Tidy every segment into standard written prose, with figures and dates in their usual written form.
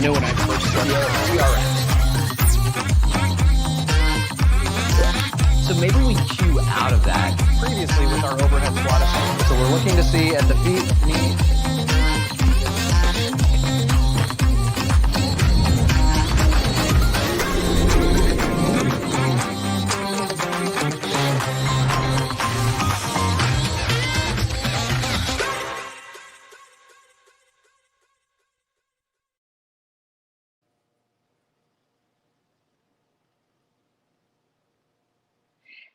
know when I first started, we are at. So maybe we cue out of that previously with our overhead squat assembly. So we're looking to see at the feet, knee.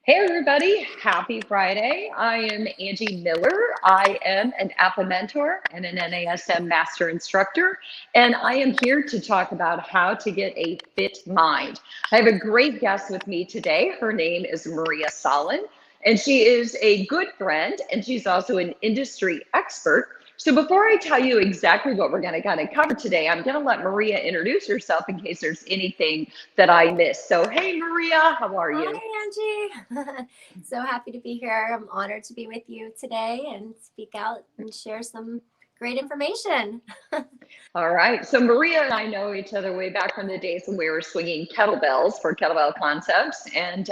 Hey everybody, happy Friday. I am Angie Miller. I am an AFAA mentor and an NASM master instructor, and I am here to talk about how to get a fit mind. I have a great guest with me today. Her name is Maria Sollon, and she is a good friend, and she's also an industry expert. So before I tell you exactly what we're going to kind of cover today, I'm going to let Maria introduce herself in case there's anything that I missed. So, hey, Maria, how are you? Hi, Angie. So happy to be here. I'm honored to be with you today and speak out and share some great information. All right. So Maria and I know each other way back from the days when we were swinging kettlebells for Kettlebell Concepts. And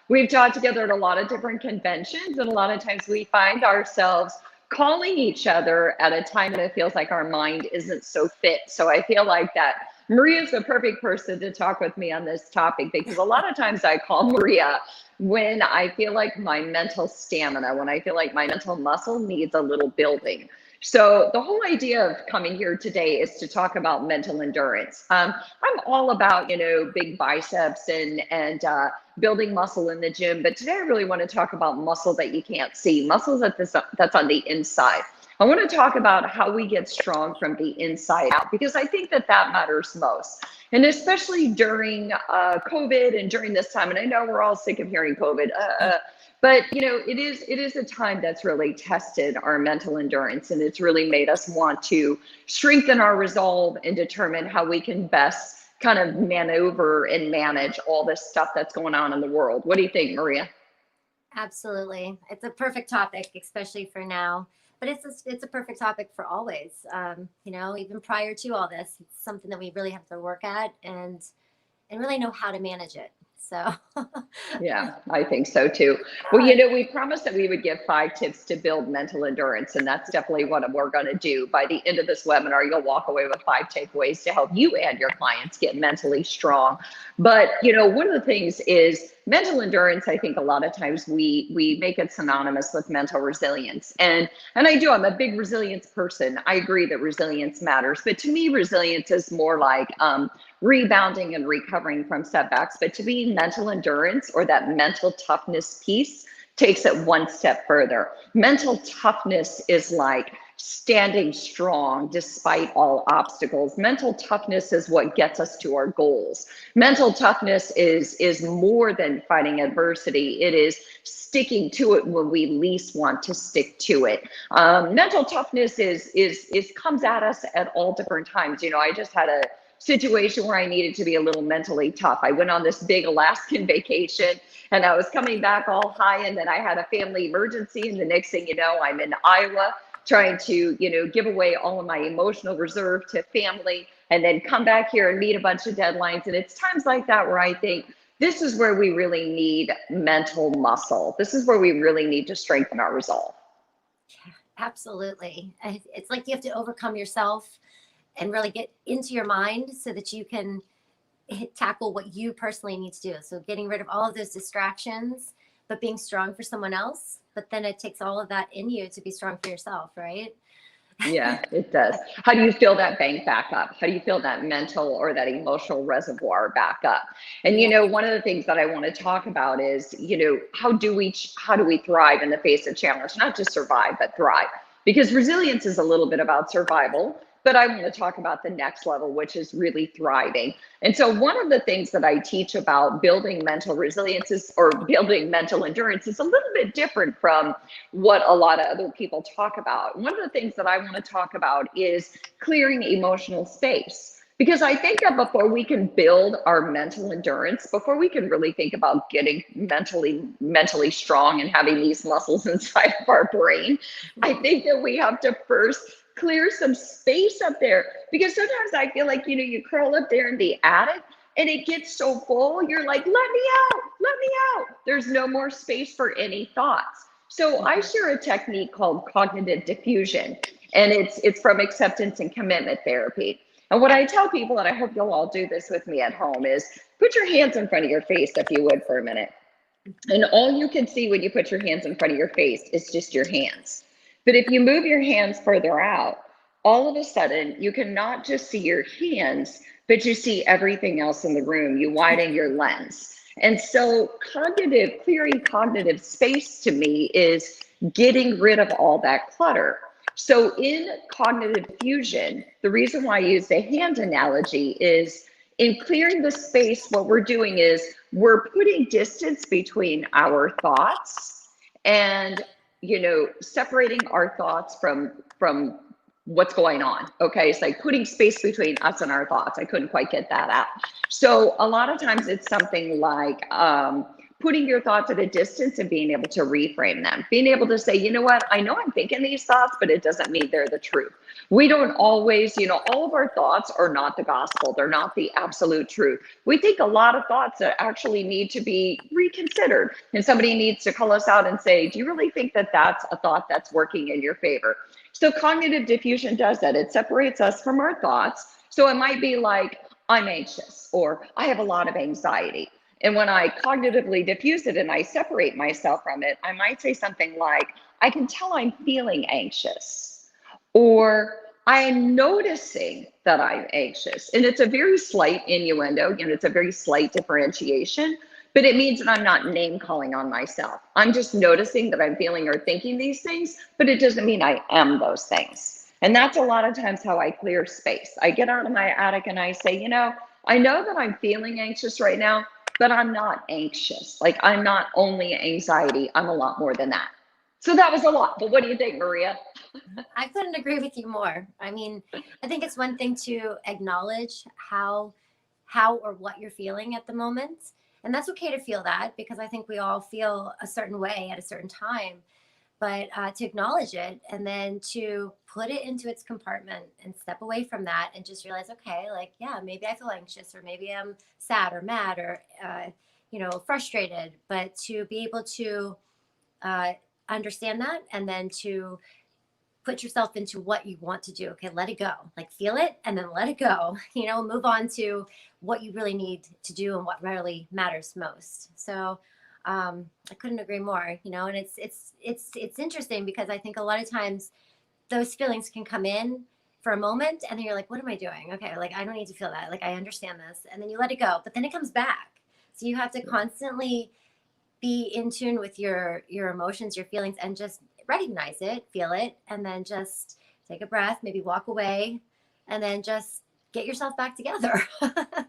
we've taught together at a lot of different conventions. And a lot of times we find ourselves calling each other at a time that it feels like our mind isn't so fit. So I feel like that Maria's the perfect person to talk with me on this topic, because a lot of times I call Maria when I feel like my mental stamina, when I feel like my mental muscle needs a little building. So the whole idea of coming here today is to talk about mental endurance. I'm all about, big biceps and building muscle in the gym, but today I really want to talk about muscle that you can't see, muscles that's on the inside. I want to talk about how we get strong from the inside out, because I think that matters most. And especially during COVID and during this time, and I know we're all sick of hearing COVID, but it is a time that's really tested our mental endurance, and it's really made us want to strengthen our resolve and determine how we can best kind of maneuver and manage all this stuff that's going on in the world. What do you think, Maria? Absolutely. It's a perfect topic, especially for now, but it's a perfect topic for always. Even prior to all this, it's something that we really have to work at and really know how to manage it. So yeah, I think so too. Well, we promised that we would give 5 tips to build mental endurance, and that's definitely what we're going to do. By the end of this webinar, you'll walk away with 5 takeaways to help you and your clients get mentally strong. But, one of the things is mental endurance. I think a lot of times we make it synonymous with mental resilience. And I'm a big resilience person. I agree that resilience matters, but to me, resilience is more like rebounding and recovering from setbacks. But to me, mental endurance, or that mental toughness piece, takes it one step further. Mental toughness is like standing strong despite all obstacles. Mental toughness is what gets us to our goals. Mental toughness is more than fighting adversity. It is sticking to it when we least want to stick to it. Mental toughness is comes at us at all different times. I just had a situation where I needed to be a little mentally tough. I went on this big Alaskan vacation and I was coming back all high, and then I had a family emergency, and the next thing you know, I'm in Iowa trying to, give away all of my emotional reserve to family, and then come back here and meet a bunch of deadlines. And it's times like that where I think this is where we really need mental muscle. This is where we really need to strengthen our resolve. Yeah, absolutely. It's like you have to overcome yourself and really get into your mind so that you can tackle what you personally need to do. So getting rid of all of those distractions, but being strong for someone else. But then it takes all of that in you to be strong for yourself, right? Yeah, it does. How do you feel that bank back up? How do you feel that mental or that emotional reservoir back up? And one of the things that I want to talk about is, how do we thrive in the face of challenge? Not just survive, but thrive. Because resilience is a little bit about survival, but I want to talk about the next level, which is really thriving. And so one of the things that I teach about building mental resilience or building mental endurance is a little bit different from what a lot of other people talk about. One of the things that I want to talk about is clearing emotional space. Because I think that before we can build our mental endurance, before we can really think about getting mentally strong and having these muscles inside of our brain, I think that we have to first clear some space up there, because sometimes I feel like, you curl up there in the attic and it gets so full, you're like, let me out, let me out. There's no more space for any thoughts. So I share a technique called cognitive diffusion, and it's from acceptance and commitment therapy. And what I tell people, and I hope you'll all do this with me at home, is put your hands in front of your face, if you would, for a minute. And all you can see when you put your hands in front of your face is just your hands. But if you move your hands further out, all of a sudden you can not just see your hands, but you see everything else in the room. You widen your lens. And so clearing cognitive space to me is getting rid of all that clutter. So in cognitive fusion, the reason why I use the hand analogy is, in clearing the space, what we're doing is we're putting distance between our thoughts and, separating our thoughts from what's going on. Okay. It's like putting space between us and our thoughts. I couldn't quite get that out. So a lot of times it's something like, putting your thoughts at a distance and being able to reframe them, being able to say, you know what, I know I'm thinking these thoughts, but it doesn't mean they're the truth. We don't always, all of our thoughts are not the gospel. They're not the absolute truth. We think a lot of thoughts that actually need to be reconsidered. And somebody needs to call us out and say, do you really think that that's a thought that's working in your favor? So cognitive diffusion does that. It separates us from our thoughts. So it might be like, I'm anxious, or I have a lot of anxiety. And when I cognitively diffuse it and I separate myself from it, I might say something like, I can tell I'm feeling anxious, or I am noticing that I'm anxious. And it's a very slight innuendo, it's a very slight differentiation, but it means that I'm not name calling on myself. I'm just noticing that I'm feeling or thinking these things, but it doesn't mean I am those things. And that's a lot of times how I clear space. I get out of my attic and I say, I know that I'm feeling anxious right now, but I'm not anxious. Like, I'm not only anxiety, I'm a lot more than that. So that was a lot, but what do you think, Maria? I couldn't agree with you more. I mean, I think it's one thing to acknowledge how or what you're feeling at the moment. And that's okay to feel that, because I think we all feel a certain way at a certain time. But to acknowledge it and then to put it into its compartment and step away from that and just realize, okay, like, yeah, maybe I feel anxious, or maybe I'm sad or mad or, frustrated. But to be able to understand that, and then to put yourself into what you want to do. Okay, let it go. Like, feel it and then let it go. Move on to what you really need to do and what really matters most. So I couldn't agree more. And it's interesting, because I think a lot of times those feelings can come in for a moment and then you're like, what am I doing? Okay, like, I don't need to feel that. Like, I understand this. And then you let it go, but then it comes back. So you have to constantly be in tune with your emotions, your feelings, and just recognize it, feel it, and then just take a breath, maybe walk away, and then just get yourself back together. Right?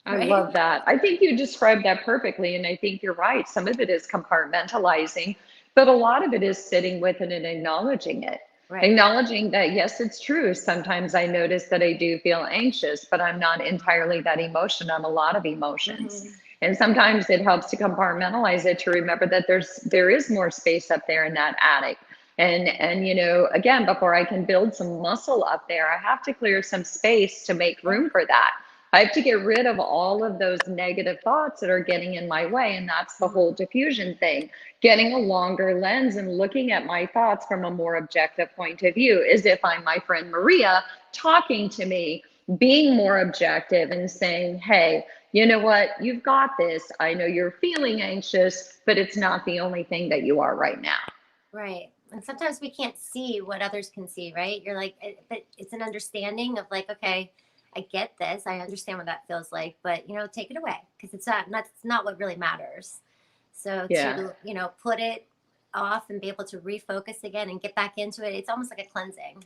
I love that. I think you described that perfectly. And I think you're right. Some of it is compartmentalizing, but a lot of it is sitting with it and acknowledging it. Right. Acknowledging that, yes, it's true. Sometimes I notice that I do feel anxious, but I'm not entirely that emotion. I'm a lot of emotions. Mm-hmm. And sometimes it helps to compartmentalize it, to remember that there is more space up there in that attic. And again, before I can build some muscle up there, I have to clear some space to make room for that. I have to get rid of all of those negative thoughts that are getting in my way. And that's the whole diffusion thing, getting a longer lens and looking at my thoughts from a more objective point of view, as if I'm my friend Maria talking to me, being more objective and saying, hey, you know what, you've got this. I know you're feeling anxious, but it's not the only thing that you are right now. Right. And sometimes we can't see what others can see, right? You're like, but it's an understanding of like, okay, I get this. I understand what that feels like, but take it away, because it's not what really matters. So to, put it off and be able to refocus again and get back into it, it's almost like a cleansing.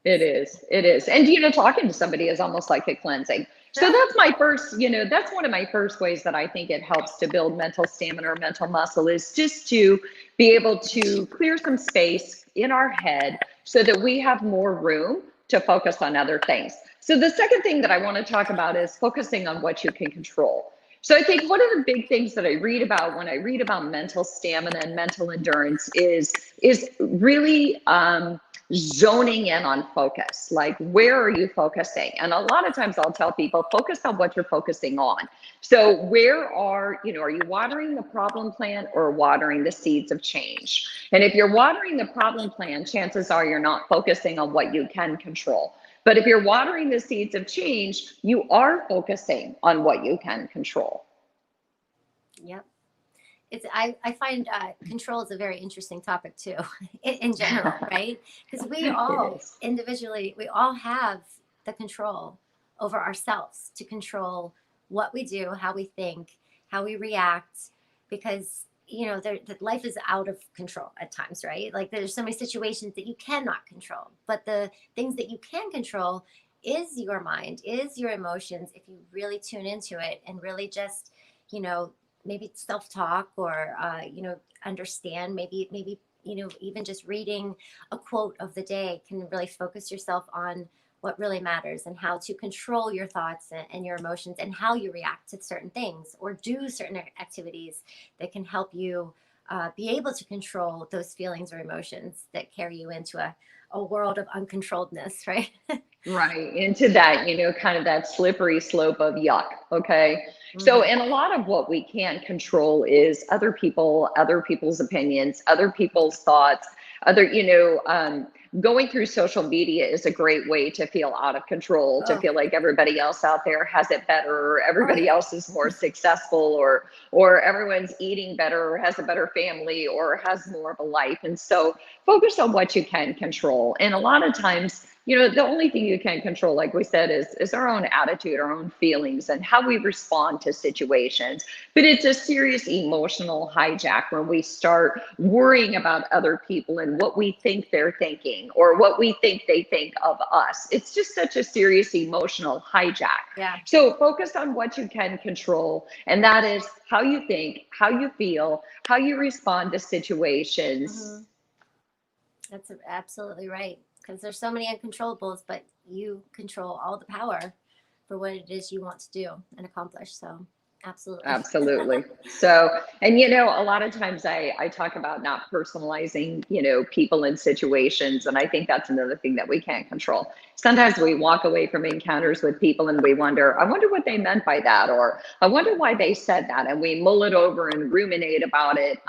It is. And, talking to somebody is almost like a cleansing. So that's my first, that's one of my first ways that I think it helps to build mental stamina or mental muscle, is just to be able to clear some space in our head so that we have more room to focus on other things. So the second thing that I want to talk about is focusing on what you can control. So I think one of the big things that I read about when I read about mental stamina and mental endurance is really zoning in on focus. Like, where are you focusing? And a lot of times I'll tell people, focus on what you're focusing on. So where are you watering the problem plant or watering the seeds of change? And if you're watering the problem plant, chances are you're not focusing on what you can control. But if you're watering the seeds of change, you are focusing on what you can control. Yep. I find control is a very interesting topic too, in general, right? Because we all individually, we all have the control over ourselves to control what we do, how we think, how we react, because that life is out of control at times, right? Like there's so many situations that you cannot control, but the things that you can control is your mind, is your emotions. If you really tune into it and really just, maybe self-talk or, understand, maybe, even just reading a quote of the day can really focus yourself on what really matters and how to control your thoughts and your emotions and how you react to certain things or do certain activities that can help you be able to control those feelings or emotions that carry you into a world of uncontrolledness, right? Right. Into that, kind of that slippery slope of yuck. Okay. Mm-hmm. So, and a lot of what we can't control is other people, other people's opinions, other people's thoughts, going through social media is a great way to feel out of control, to feel like everybody else out there has it better, or everybody else is more successful, or everyone's eating better, or has a better family, or has more of a life. And so focus on what you can control. And a lot of times, the only thing you can control, like we said, is our own attitude, our own feelings, and how we respond to situations. But it's a serious emotional hijack when we start worrying about other people and what we think they're thinking or what we think they think of us. It's just such a serious emotional hijack. Yeah. So focus on what you can control, and that is how you think, how you feel, how you respond to situations. Mm-hmm. That's absolutely right. Because there's so many uncontrollables, but you control all the power for what it is you want to do and accomplish. So absolutely. So, and a lot of times I talk about not personalizing, people and situations. And I think that's another thing that we can't control. Sometimes we walk away from encounters with people and we wonder, I wonder what they meant by that, or I wonder why they said that. And we mull it over and ruminate about it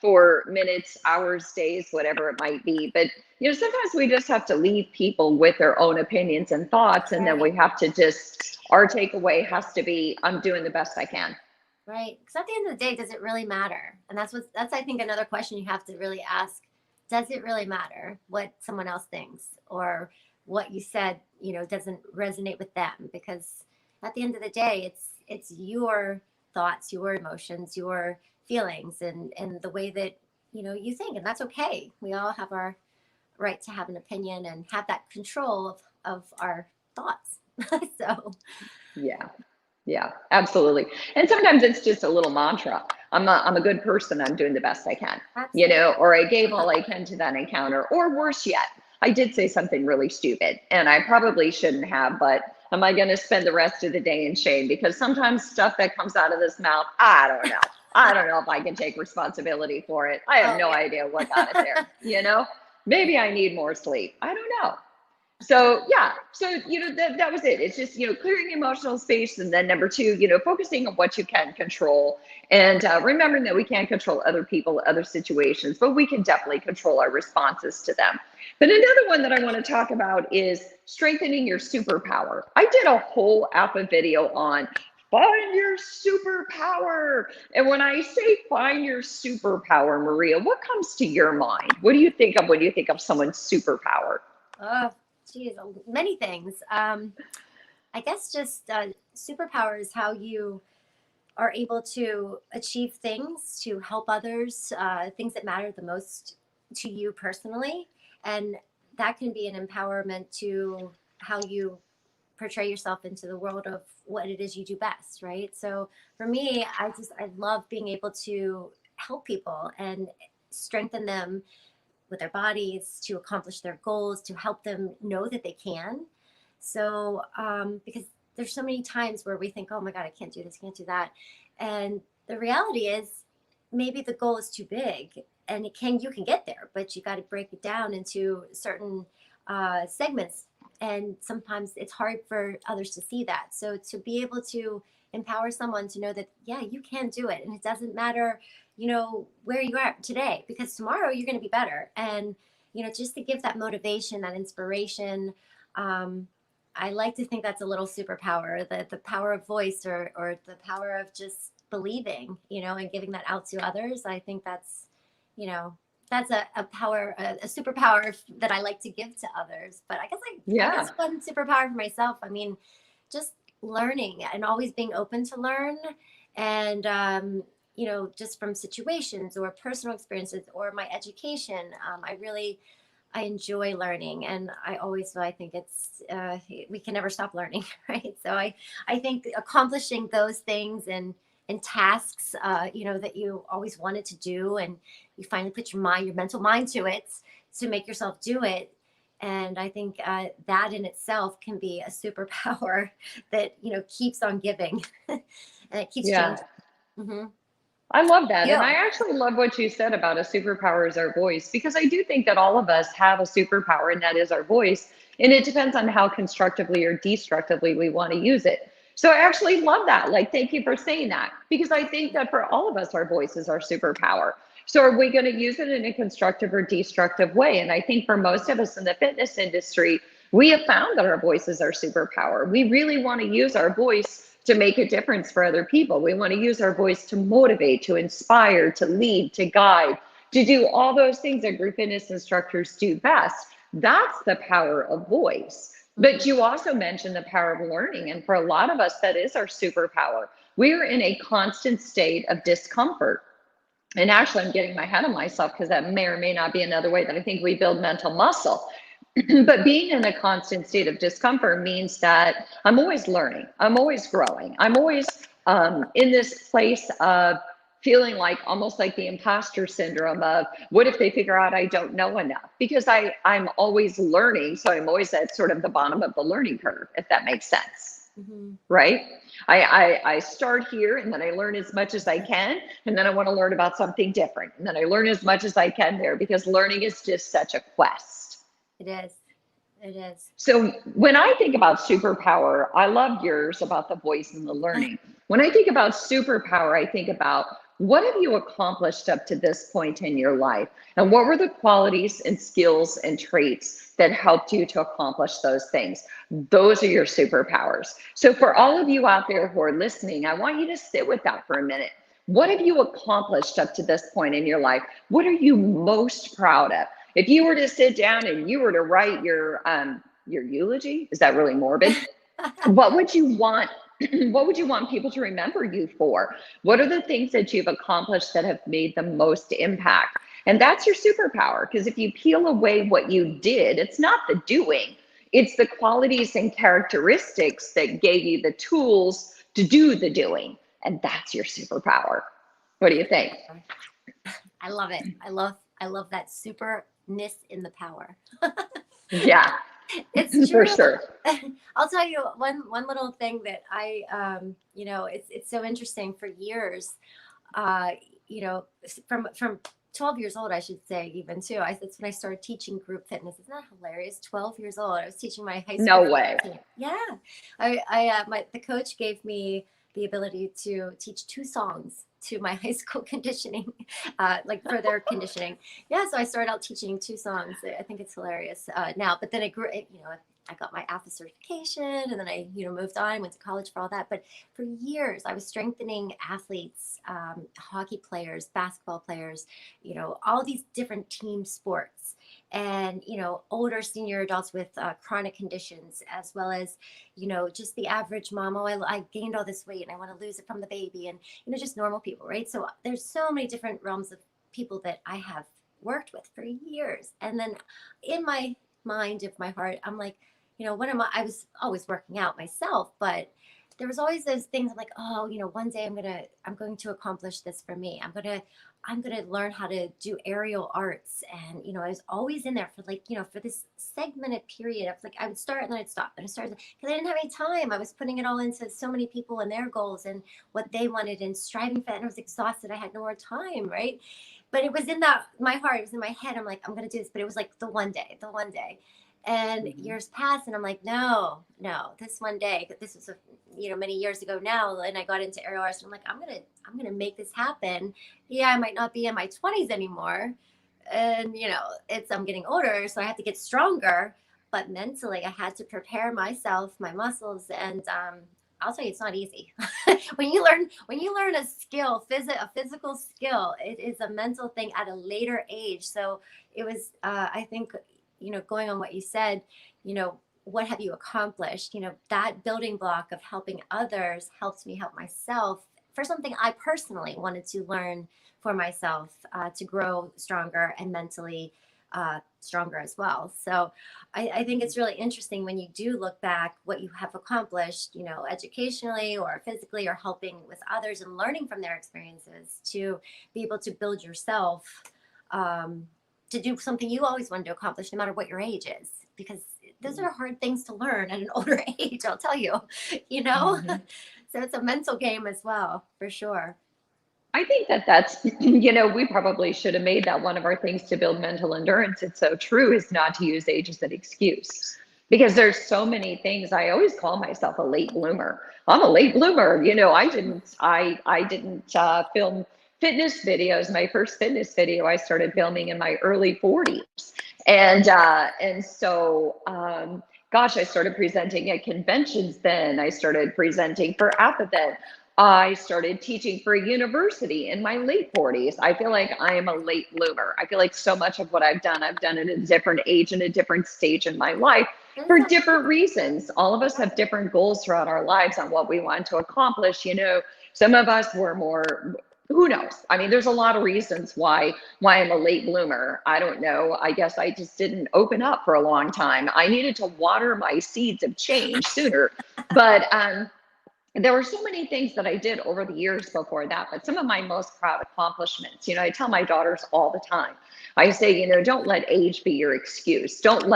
for minutes, hours, days, whatever it might be. But sometimes we just have to leave people with their own opinions and thoughts, and then we have to just, our takeaway has to be, I'm doing the best I can. Right. Because at the end of the day, does it really matter? And that's I think another question you have to really ask. Does it really matter what someone else thinks, or what you said, doesn't resonate with them? Because at the end of the day, it's your thoughts, your emotions, your feelings, and the way that, you think, and that's okay. We all have our right to have an opinion and have that control of our thoughts. So yeah, absolutely. And sometimes it's just a little mantra. I'm a good person. I'm doing the best I can. Absolutely. Or I gave all I can to that encounter, or worse yet, I did say something really stupid and I probably shouldn't have, but am I going to spend the rest of the day in shame? Because sometimes stuff that comes out of this mouth, I don't know. I don't know if I can take responsibility for it. I have no idea what got it there. Maybe I need more sleep. I don't know. So that was it. It's just, clearing emotional space. And then number two, focusing on what you can control, and remembering that we can't control other people, other situations, but we can definitely control our responses to them. But another one that I want to talk about is strengthening your superpower. I did a whole AFAA video on find your superpower. And when I say find your superpower, Maria, what comes to your mind? What do you think of when you think of someone's superpower? Oh, geez, many things. I guess just superpower is how you are able to achieve things, to help others, things that matter the most to you personally. And that can be an empowerment to how you portray yourself into the world of what it is you do best, right? So for me, I love being able to help people and strengthen them with their bodies to accomplish their goals, to help them know that they can. So because there's so many times where we think, oh my God, I can't do this, can't do that. And the reality is maybe the goal is too big and you can get there, but you got to break it down into certain segments. And sometimes it's hard for others to see that. So to be able to empower someone to know that, yeah, you can do it. And it doesn't matter, where you are today, because tomorrow you're going to be better. And, just to give that motivation, that inspiration, I like to think that's a little superpower, the power of voice, or the power of just believing, and giving that out to others. I think that's, that's a power, a superpower that I like to give to others. But I guess one superpower for myself, I mean, just learning and always being open to learn. And, just from situations or personal experiences or my education, I enjoy learning, and I think it's, we can never stop learning, right? So I think accomplishing those things and tasks, that you always wanted to do, and you finally put your mental mind to it to make yourself do it. And I think that in itself can be a superpower that, keeps on giving and it keeps changing. Mm-hmm. I love that. Yeah. And I actually love what you said about a superpower is our voice, because I do think that all of us have a superpower, and that is our voice. And it depends on how constructively or destructively we want to use it. So I actually love that. Like, thank you for saying that, because I think that for all of us, our voice is our superpower. So are we going to use it in a constructive or destructive way? And I think for most of us in the fitness industry, we have found that our voice is our superpower. We really want to use our voice to make a difference for other people. We want to use our voice to motivate, to inspire, to lead, to guide, to do all those things that group fitness instructors do best. That's the power of voice. But you also mentioned the power of learning. And for a lot of us, that is our superpower. We're in a constant state of discomfort. And actually, I'm getting my head on myself, because that may or may not be another way that I think we build mental muscle. But being in a constant state of discomfort means that I'm always learning. I'm always growing. I'm always in this place of feeling like almost like the imposter syndrome of, what if they figure out I don't know enough? Because I'm always learning. So I'm always at sort of the bottom of the learning curve, if that makes sense. Mm-hmm. Right? I start here, and then I learn as much as I can. And then I want to learn about something different. And then I learn as much as I can there, because learning is just such a quest. It is. It is. So when I think about superpower, I love yours about the voice and the learning. When I think about superpower, I think about, what have you accomplished up to this point in your life? And what were the qualities and skills and traits that helped you to accomplish those things? Those are your superpowers. So for all of you out there who are listening, I want you to sit with that for a minute. What have you accomplished up to this point in your life? What are you most proud of? If you were to sit down and you were to write your eulogy, is that really morbid? What would you want? What would you want people to remember you for? What are the things that you've accomplished that have made the most impact? And that's your superpower, because if you peel away what you did, it's not the doing, it's the qualities and characteristics that gave you the tools to do the doing. And that's your superpower. What do you think? I love it. I love that superness in the power. Yeah, it's true. For sure. I'll tell you one little thing that it's so interesting. For years, from 12 years old, I should say, even too. That's when I started teaching group fitness. Isn't that hilarious? 12 years old. I was teaching my high school. No way. Team. Yeah. The coach gave me the ability to teach 2 songs to my high school conditioning, like for their conditioning. Yeah. So I started out teaching 2 songs. I think it's hilarious now, but then I grew, I got my AFAA certification, and then I, moved on, went to college for all that. But for years, I was strengthening athletes, hockey players, basketball players, all these different team sports, and, older senior adults with chronic conditions, as well as, just the average mom. Oh, I gained all this weight and I want to lose it from the baby, and, just normal people, right? So there's so many different realms of people that I have worked with for years. And then in my mind, of my heart, I'm like, I was always working out myself, but there was always those things. I'm like, oh, one day I'm going to accomplish this for me. I'm going to learn how to do aerial arts. And, I was always in there for for this segmented period of I would start and then I'd stop and I started, because I didn't have any time. I was putting it all into so many people and their goals and what they wanted and striving for it. And I was exhausted. I had no more time. Right. but it was in my heart, it was in my head. I'm like, I'm going to do this. But it was like the one day. And years passed, and I'm like, no, this one day, this was, many years ago now. And I got into aerial arts, and I'm like, I'm going to make this happen. Yeah, I might not be in my 20s anymore. And, I'm getting older, so I have to get stronger. But mentally, I had to prepare myself, my muscles. And I'll tell you, it's not easy. When you learn a skill, a physical skill, it is a mental thing at a later age. So it was, I think, going on what you said, what have you accomplished? That building block of helping others helped me help myself for something I personally wanted to learn for myself, to grow stronger and mentally stronger as well. So I think it's really interesting when you do look back what you have accomplished, educationally or physically, or helping with others and learning from their experiences, to be able to build yourself, to do something you always wanted to accomplish, no matter what your age is, because those are hard things to learn at an older age, I'll tell you, So it's a mental game as well, for sure. I think that's, we probably should have made that one of our things to build mental endurance. It's so true, is not to use age as an excuse, because there's so many things. I always call myself a late bloomer. I'm a late bloomer. I didn't film fitness videos. My first fitness video I started filming in my early 40s. And so, gosh, I started presenting at conventions then. I started presenting for AFAA then. I started teaching for a university in my late 40s. I feel like I am a late bloomer. I feel like so much of what I've done at a different age and a different stage in my life for different reasons. All of us have different goals throughout our lives on what we want to accomplish. Some of us were more, who knows? I mean, there's a lot of reasons why I'm a late bloomer. I don't know. I guess I just didn't open up for a long time. I needed to water my seeds of change sooner. But there were so many things that I did over the years before that, but some of my most proud accomplishments, I tell my daughters all the time, I say, don't let age be your excuse. Don't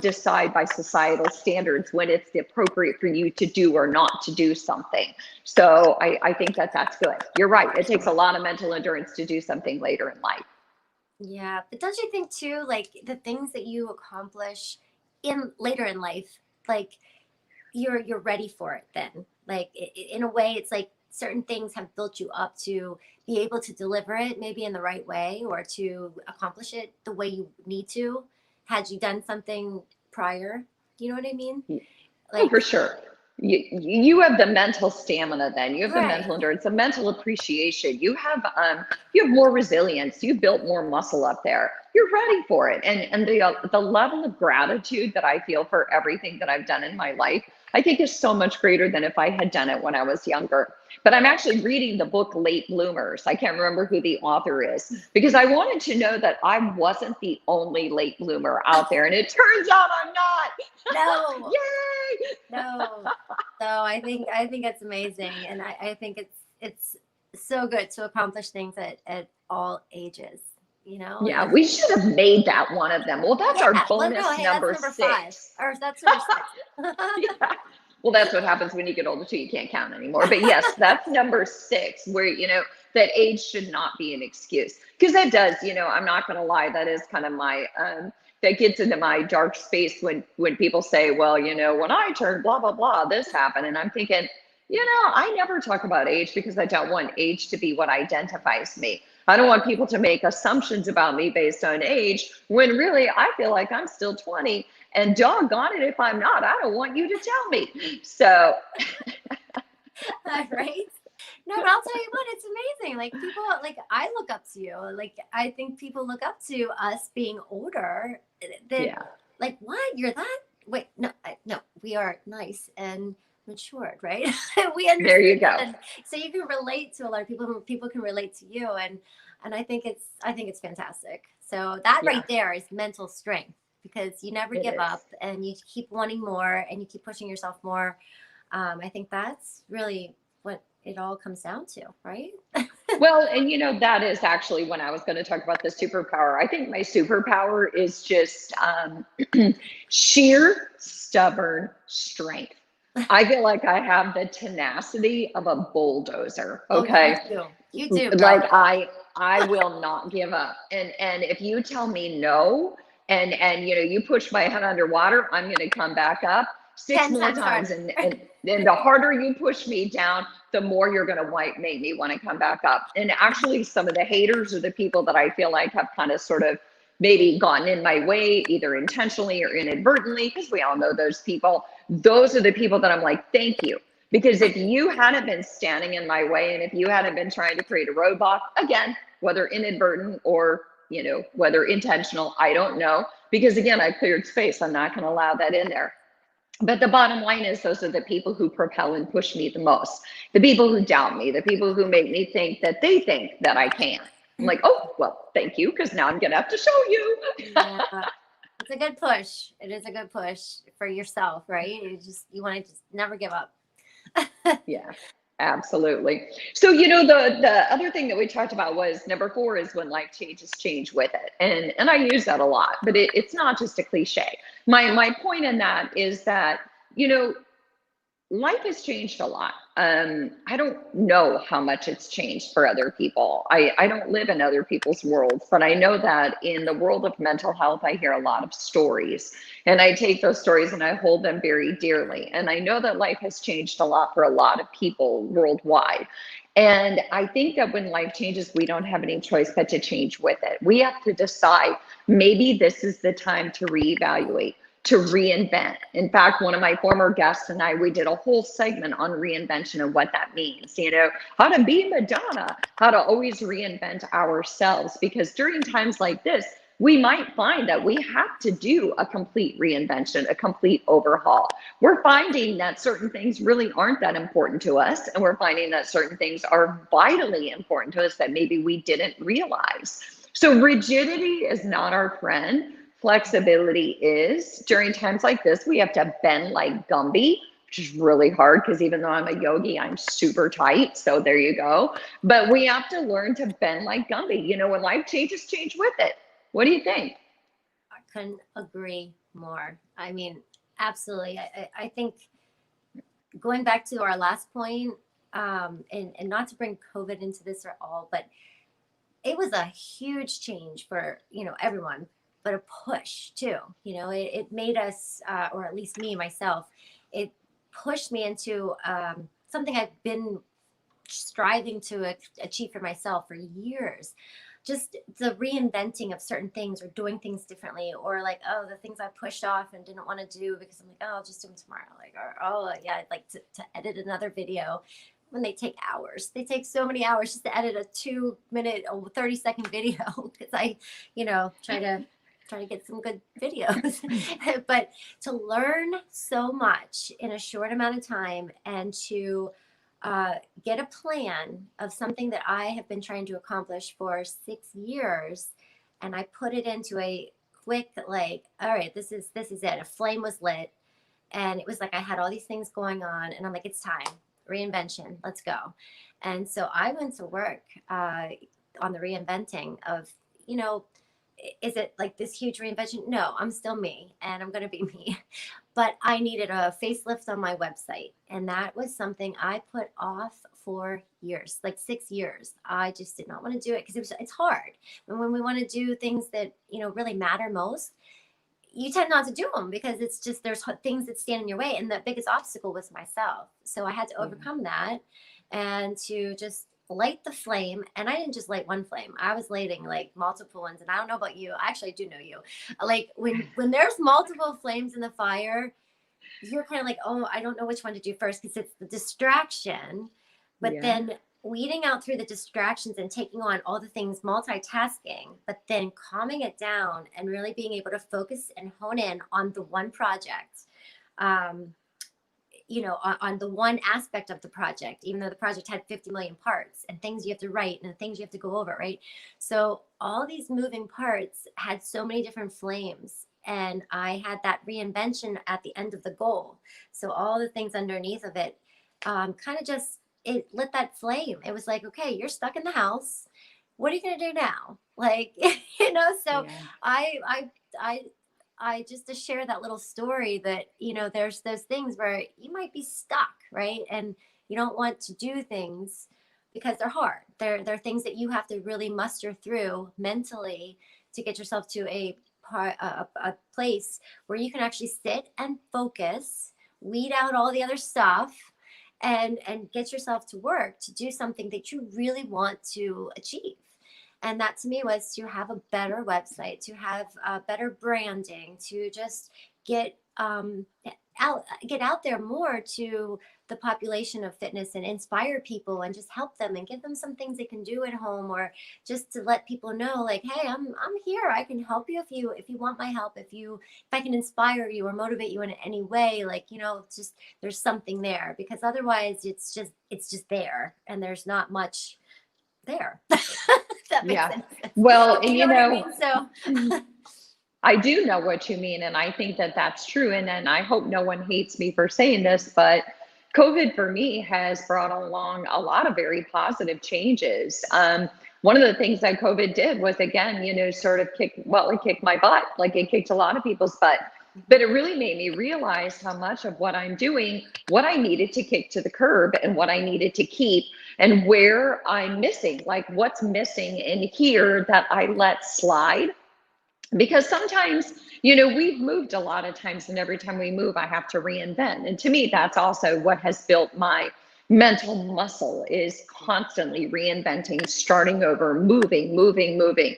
decide by societal standards when it's appropriate for you to do or not to do something. So I think that's good. You're right. It takes a lot of mental endurance to do something later in life. Yeah. But don't you think too, like the things that you accomplish later in life, like, you're ready for it then, like in a way, it's like certain things have built you up to be able to deliver it maybe in the right way, or to accomplish it the way you need to, had you done something prior. You know what I mean? Like, for sure. You have the mental stamina then. You have the Right. mental endurance, the mental appreciation. You have more resilience. You've built more muscle up there. You're ready for it. And the level of gratitude that I feel for everything that I've done in my life, I think, is so much greater than if I had done it when I was younger. But I'm actually reading the book Late Bloomers. I can't remember who the author is, because I wanted to know that I wasn't the only late bloomer out there. And it turns out I'm not. No. Yay! No. So I think it's amazing. And I think it's so good to accomplish things at all ages, Yeah, we should have made that one of them. Well, that's our bonus hey, number that's number 6. 5. Or that's number 6. Yeah. Well, that's what happens when you get older too. You can't count anymore. But yes, that's number 6, where, that age should not be an excuse. Because that does, I'm not going to lie, that is kind of my, that gets into my dark space when people say, well, when I turned blah, blah, blah, this happened. And I'm thinking, I never talk about age, because I don't want age to be what identifies me. I don't want people to make assumptions about me based on age, when really I feel like I'm still 20, and doggone it if I'm not. I don't want you to tell me. So. Right? No, but I'll tell you what, it's amazing. Like, people, like, I look up to you. Like, I think people look up to us being older. Like, what? You're that? Wait, no, we are nice and matured, right? We understand. There you go. And so you can relate to a lot of people. People can relate to you, and I think it's fantastic. So that right there is mental strength, because you never give up, and you keep wanting more, and you keep pushing yourself more. I think that's really what it all comes down to, right? Well, and that is actually when I was going to talk about the superpower. I think my superpower is just sheer stubborn strength. I feel like I have the tenacity of a bulldozer. Oh, Okay. you do, girl. Like I will not give up. And if you tell me no, and you push my head underwater, I'm going to come back up 6 10 more times times. harder. And the harder you push me down, the more you're going to make me want to come back up. And actually, some of the haters are the people that I feel like have kind of sort of maybe gotten in my way, either intentionally or inadvertently, because we all know those people. Those are the people that I'm like, thank you. Because if you hadn't been standing in my way, and if you hadn't been trying to create a roadblock, again, whether inadvertent or whether intentional, I don't know. Because again, I cleared space. I'm not going to allow that in there. But the bottom line is, those are the people who propel and push me the most. The people who doubt me, the people who make me think that they think that I can't. I'm like, oh, well, thank you, because now I'm going to have to show you. Yeah. It's a good push. It is a good push for yourself, right? You want to just never give up. Yeah, absolutely. So, the other thing that we talked about was number 4 is when life changes, change with it. And I use that a lot, but it's not just a cliche. My point in that is that, life has changed a lot. I don't know how much it's changed for other people. I don't live in other people's worlds, but I know that in the world of mental health, I hear a lot of stories, and I take those stories and I hold them very dearly. And I know that life has changed a lot for a lot of people worldwide. And I think that when life changes, we don't have any choice but to change with it. We have to decide, maybe this is the time to reevaluate, to reinvent. In fact, one of my former guests and I, we did a whole segment on reinvention and what that means, how to be Madonna, how to always reinvent ourselves, because during times like this, we might find that we have to do a complete reinvention, a complete overhaul. We're finding that certain things really aren't that important to us, and we're finding that certain things are vitally important to us that maybe we didn't realize. So rigidity is not our friend. Flexibility is. During times like this, we have to bend like Gumby, which is really hard, because even though I'm a yogi, I'm super tight. So there you go. But we have to learn to bend like Gumby. When life changes, change with it. What do you think? I couldn't agree more. I mean, absolutely. I think going back to our last point, and not to bring COVID into this at all, but it was a huge change for, everyone, but a push too. It made us, or at least me, myself, it pushed me into something I've been striving to achieve for myself for years. Just the reinventing of certain things, or doing things differently, or like, oh, the things I pushed off and didn't want to do because I'm like, oh, I'll just do them tomorrow. Like, or, oh yeah, I'd like to edit another video. When they take hours, they take so many hours just to edit a 2-minute or 30-second video, because I, try to get some good videos. But to learn so much in a short amount of time, and to get a plan of something that I have been trying to accomplish for 6 years, and I put it into a quick, like, all right, this is it. A flame was lit, and it was like I had all these things going on, and I'm like, it's time. Reinvention, let's go. And so I went to work on the reinventing of, is it like this huge reinvention? No, I'm still me, and I'm going to be me. But I needed a facelift on my website. And that was something I put off for years, like 6 years. I just did not want to do it because it's hard. And when we want to do things that, really matter most, you tend not to do them because it's just, there's things that stand in your way. And the biggest obstacle was myself. So I had to overcome that, and to just light the flame. And I didn't just light one flame. I was lighting like multiple ones. And I don't know about you. Actually, I do know you. Like when there's multiple flames in the fire, you're kind of like, oh, I don't know which one to do first, because it's the distraction. But then weeding out through the distractions and taking on all the things, multitasking, but then calming it down and really being able to focus and hone in on the one project, on the one aspect of the project, even though the project had 50 million parts and things you have to write and things you have to go over, right? So all these moving parts had so many different flames, and I had that reinvention at the end of the goal. So all the things underneath of it kind of just, it lit that flame. It was like, okay, you're stuck in the house. What are you going to do now? Like, so I I just to share that little story that, there's those things where you might be stuck, right? And you don't want to do things because they're hard. They're things that you have to really muster through mentally to get yourself to a place where you can actually sit and focus, weed out all the other stuff, and get yourself to work to do something that you really want to achieve. And that to me was to have a better website, to have better branding, to just get out there more to the population of fitness and inspire people and just help them and give them some things they can do at home, or just to let people know, like, hey, I'm here. I can help you if you want my help, if I can inspire you or motivate you in any way, like, just there's something there, because otherwise it's just there and there's not much there. That makes sense. Well, and you know what I mean? So I do know what you mean, and I think that that's true. And I hope no one hates me for saying this, but COVID for me has brought along a lot of very positive changes. One of the things that COVID did was, again, sort of it kicked my butt, like it kicked a lot of people's butt. But it really made me realize how much of what I'm doing, what I needed to kick to the curb and what I needed to keep, and where I'm missing, like what's missing in here that I let slide. Because sometimes, we've moved a lot of times, and every time we move, I have to reinvent. And to me, that's also what has built my mental muscle, is constantly reinventing, starting over, moving.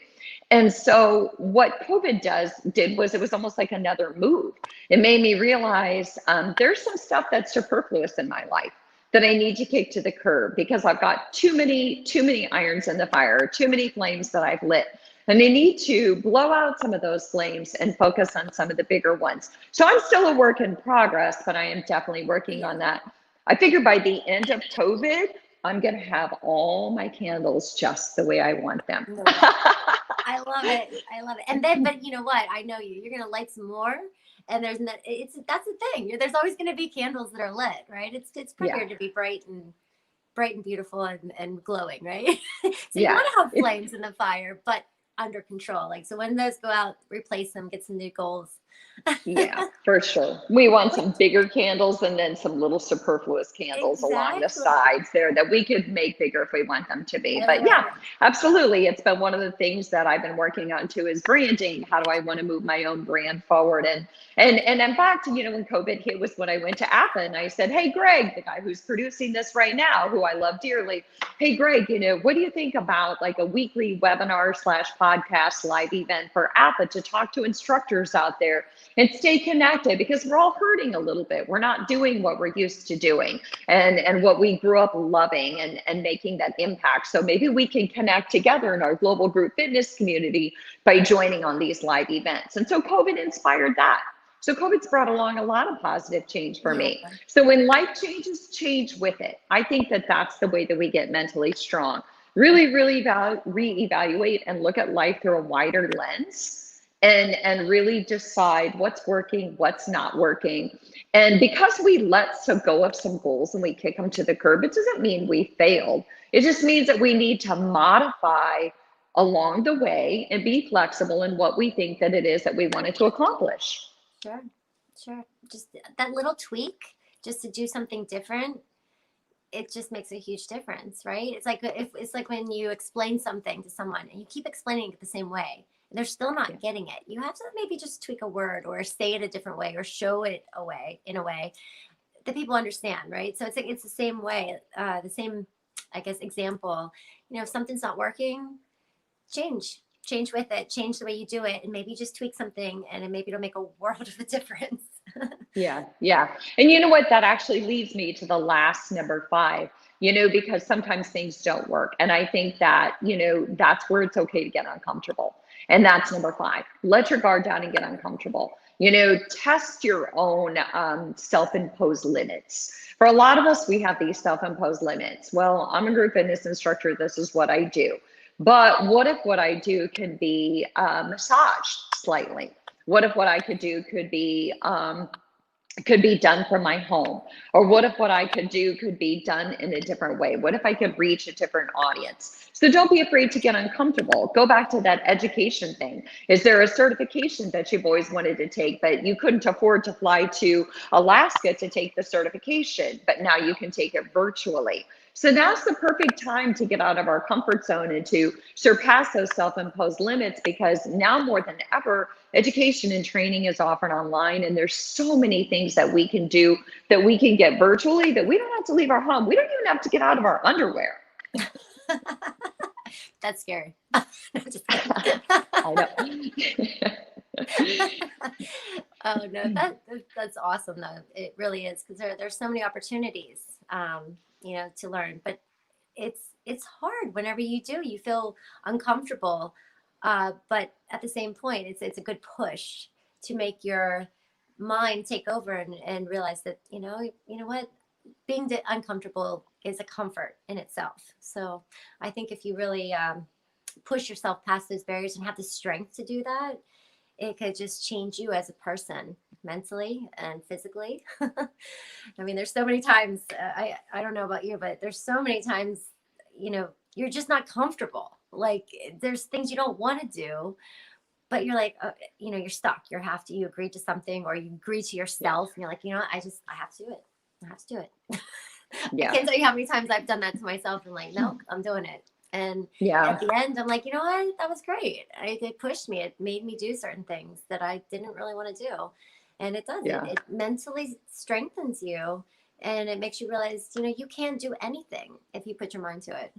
And so what COVID did was, it was almost like another move. It made me realize there's some stuff that's superfluous in my life that I need to kick to the curb, because I've got too many irons in the fire, too many flames that I've lit. And I need to blow out some of those flames and focus on some of the bigger ones. So I'm still a work in progress, but I am definitely working on that. I figure by the end of COVID, I'm going to have all my candles just the way I want them. I love it. And then, but you know what? I know you're going to light some more. And that's the thing. There's always going to be candles that are lit, right? It's prettier to be bright and beautiful and glowing, right? So you want to have flames in the fire, but under control. Like, so when those go out, replace them, get some new goals. Yeah, for sure. We want some bigger candles and then some little superfluous candles along the sides there that we could make bigger if we want them to be. But yeah, absolutely. It's been one of the things that I've been working on too, is branding. How do I want to move my own brand forward? And in fact, when COVID hit was when I went to AFAA and I said, hey, Greg, the guy who's producing this right now, who I love dearly. Hey, Greg, what do you think about like a weekly webinar / podcast live event for AFAA to talk to instructors out there and stay connected, because we're all hurting a little bit. We're not doing what we're used to doing and what we grew up loving and making that impact. So maybe we can connect together in our global group fitness community by joining on these live events. And so COVID inspired that. So COVID's brought along a lot of positive change for me. So when life changes, change with it. I think that that's the way that we get mentally strong. Really, really reevaluate and look at life through a wider lens. And really decide what's working, what's not working. And because we let go of some goals and we kick them to the curb, it doesn't mean we failed. It just means that we need to modify along the way and be flexible in what we think that it is that we wanted to accomplish. Sure. Just that little tweak, just to do something different, it just makes a huge difference, right? It's like when you explain something to someone and you keep explaining it the same way, they're still not getting it. You have to maybe just tweak a word or say it a different way or show it in a way that people understand, right? So it's the same way, the same, I guess, example. If something's not working, change with it, change the way you do it, and maybe just tweak something, and maybe it'll make a world of a difference. Yeah. And you know what? That actually leads me to the last number 5. Because sometimes things don't work. And I think that, that's where it's okay to get uncomfortable. And that's number 5. Let your guard down and get uncomfortable. Test your own self-imposed limits. For a lot of us, we have these self-imposed limits. Well, I'm a group fitness instructor. This is what I do. But what if what I do can be massaged slightly? What if what I could do could be could be done from my home? Or what if what I could do could be done in a different way? What if I could reach a different audience? So don't be afraid to get uncomfortable. Go back to that education thing. Is there a certification that you've always wanted to take, but you couldn't afford to fly to Alaska to take the certification, but now you can take it virtually? So now's the perfect time to get out of our comfort zone and to surpass those self-imposed limits, because now more than ever, education and training is offered online, and there's so many things that we can do, that we can get virtually, that we don't have to leave our home. We don't even have to get out of our underwear. That's scary. Just I know. Oh no, that's awesome though. It really is, because there's so many opportunities, to learn. But it's hard whenever you feel uncomfortable. But at the same point, it's a good push to make your mind take over and realize that, you know what, being uncomfortable is a comfort in itself. So I think if you really push yourself past those barriers and have the strength to do that, it could just change you as a person, mentally and physically. I mean, there's so many times, I don't know about you, but there's so many times, you're just not comfortable. Like, there's things you don't want to do, but you're like, you're stuck. You agree to something, or you agree to yourself, and you're like, I have to do it. I have to do it. Yeah. I can't tell you how many times I've done that to myself, and like, no, I'm doing it. And at the end, I'm like, you know what? That was great. It pushed me. It made me do certain things that I didn't really want to do. And it does. Yeah. It mentally strengthens you, and it makes you realize, you can do anything if you put your mind to it.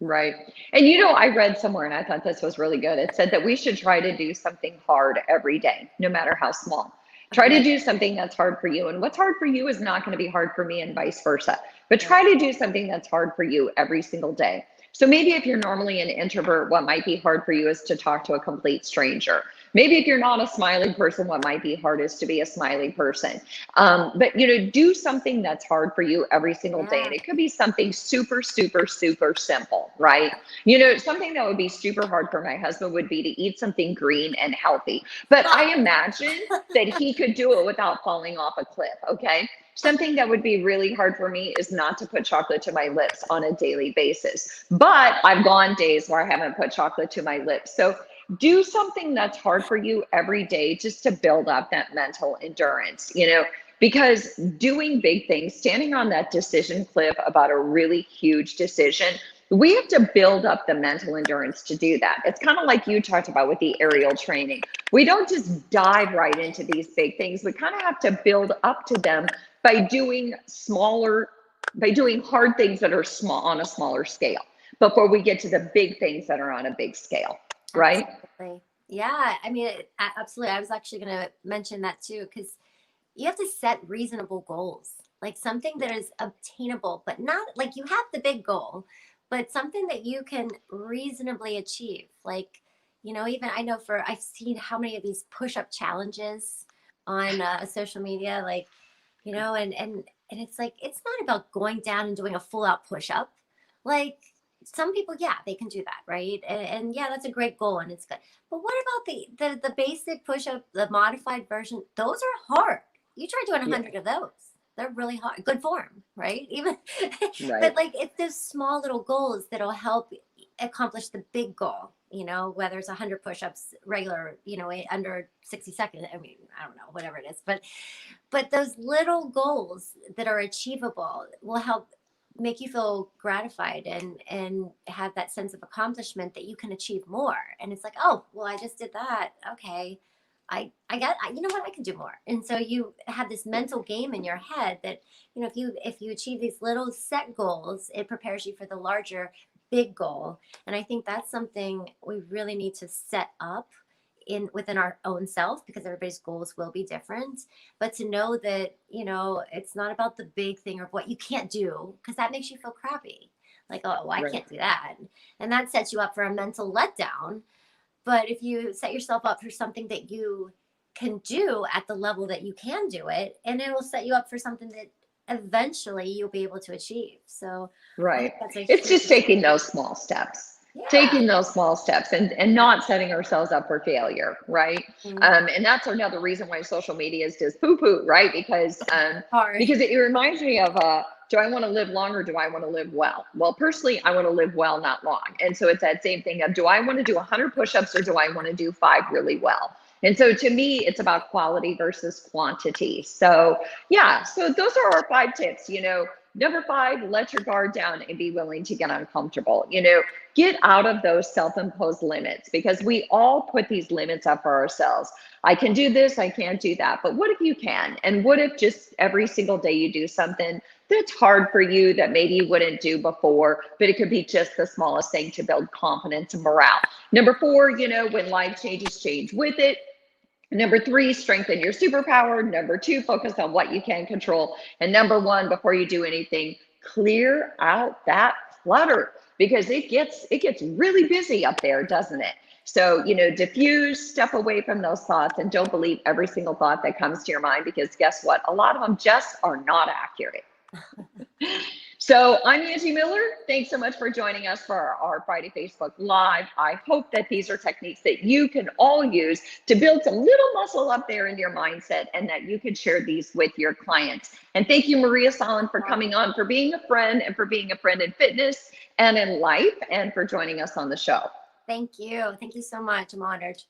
Right. And I read somewhere, and I thought this was really good. It said that we should try to do something hard every day, no matter how small. Try to do something that's hard for you. And what's hard for you is not going to be hard for me, and vice versa. But try to do something that's hard for you every single day. So maybe if you're normally an introvert, what might be hard for you is to talk to a complete stranger. Maybe if you're not a smiley person, what might be hard is to be a smiley person. But do something that's hard for you every single day. And it could be something super, super, super simple, right? Something that would be super hard for my husband would be to eat something green and healthy. But I imagine that he could do it without falling off a cliff, okay? Something that would be really hard for me is not to put chocolate to my lips on a daily basis. But I've gone days where I haven't put chocolate to my lips. So do something that's hard for you every day, just to build up that mental endurance, because doing big things, standing on that decision cliff about a really huge decision, we have to build up the mental endurance to do that. It's kind of like you talked about with the aerial training. We don't just dive right into these big things. We kind of have to build up to them by doing hard things that are small, on a smaller scale, before we get to the big things that are on a big scale. Right? Absolutely. Yeah. I mean, absolutely. I was actually going to mention that too, because you have to set reasonable goals, like something that is obtainable, but not like you have the big goal, but something that you can reasonably achieve. Like, even I've seen how many of these push-up challenges on social media, like, and it's like, it's not about going down and doing a full out push-up. Like, some people, they can do that, right? And that's a great goal, and it's good. But what about the basic push-up, the modified version? Those are hard. You try doing 100 of those. They're really hard. Good form, right? Even, but like, it's those small little goals that'll help accomplish the big goal. Whether it's 100 push-ups regular, under 60 seconds. I mean, I don't know, whatever it is. But those little goals that are achievable will help make you feel gratified and have that sense of accomplishment that you can achieve more. And it's like, oh, well, I just did that. Okay. I you know what, I can do more. And so you have this mental game in your head that, if you achieve these little set goals, it prepares you for the larger big goal. And I think that's something we really need to set up within our own self, because everybody's goals will be different, but to know that, it's not about the big thing or what you can't do, because that makes you feel crappy. Like, oh, well, I can't do that. And that sets you up for a mental letdown. But if you set yourself up for something that you can do at the level that you can do it, and it will set you up for something that eventually you'll be able to achieve. So it's just taking those small steps. taking those small steps and not setting ourselves up for failure, right? And that's another reason why social media is just poo-poo, right? Because it reminds me of do I want to live long or do I want to live well? Well, personally, I want to live well, not long. And so it's that same thing of, do I want to do 100 push-ups or do I want to do 5 really well? And so to me, it's about quality versus quantity. So yeah, so those are our 5 tips. Number 5, let your guard down and be willing to get uncomfortable. Get out of those self-imposed limits, because we all put these limits up for ourselves. I can do this, I can't do that. But what if you can? And what if just every single day you do something that's hard for you that maybe you wouldn't do before, but it could be just the smallest thing to build confidence and morale. Number 4, when life changes, change with it. Number 3, strengthen your superpower. Number 2, focus on what you can control. And number 1, before you do anything, clear out that clutter, because it gets really busy up there, doesn't it? So, diffuse, step away from those thoughts, and don't believe every single thought that comes to your mind, because guess what? A lot of them just are not accurate. So I'm Angie Miller. Thanks so much for joining us for our Friday Facebook Live. I hope that these are techniques that you can all use to build some little muscle up there in your mindset, and that you can share these with your clients. And thank you, Maria Sollon, for coming on, for being a friend, and for being a friend in fitness and in life, and for joining us on the show. Thank you. Thank you so much. I'm honored.